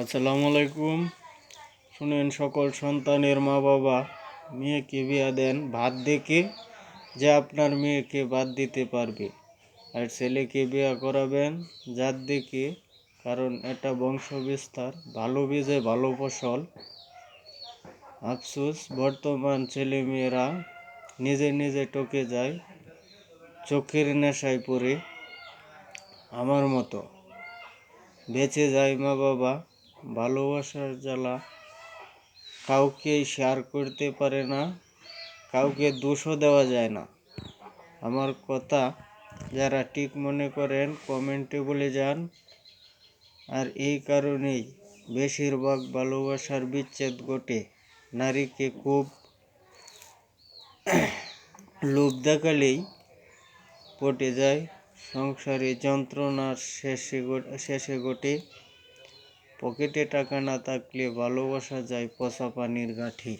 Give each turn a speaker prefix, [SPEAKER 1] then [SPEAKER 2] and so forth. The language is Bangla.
[SPEAKER 1] আসসালামু আলাইকুম। শুনেন, সকল সন্তানের মা বাবা মেয়েকে বিয়া দেন ভাত দেখে যে আপনার মেয়েকে বাদ দিতে পারবে, আর ছেলেকে বিয়া করাবেন জাত দেখে, কারণ এটা বংশ বিস্তার। ভালো বীজে ভালো ফসল। আফসোস, বর্তমান ছেলে মেয়েরা নিজে নিজে টকে যায়, চোখের নেশায় পড়ে আমার মতো বেঁচে যায় মা বাবা। ভালোবাসার জ্বালা কাউকেই শেয়ার করতে পারে না, কাউকে দোষও দেওয়া যায় না। আমার কথা যারা ঠিক মনে করেন কমেন্টে বলে যান। আর এই কারণেই বেশিরভাগ ভালোবাসার বিচ্ছেদ ঘটে। নারীকে খুব লোভ দেখালেই পটে যায়, সংসারে যন্ত্রণার শেষে ঘটে। পকেটে টাকা না থাকলে ভালোবাসা যায় পচা পানির গাঁঠি।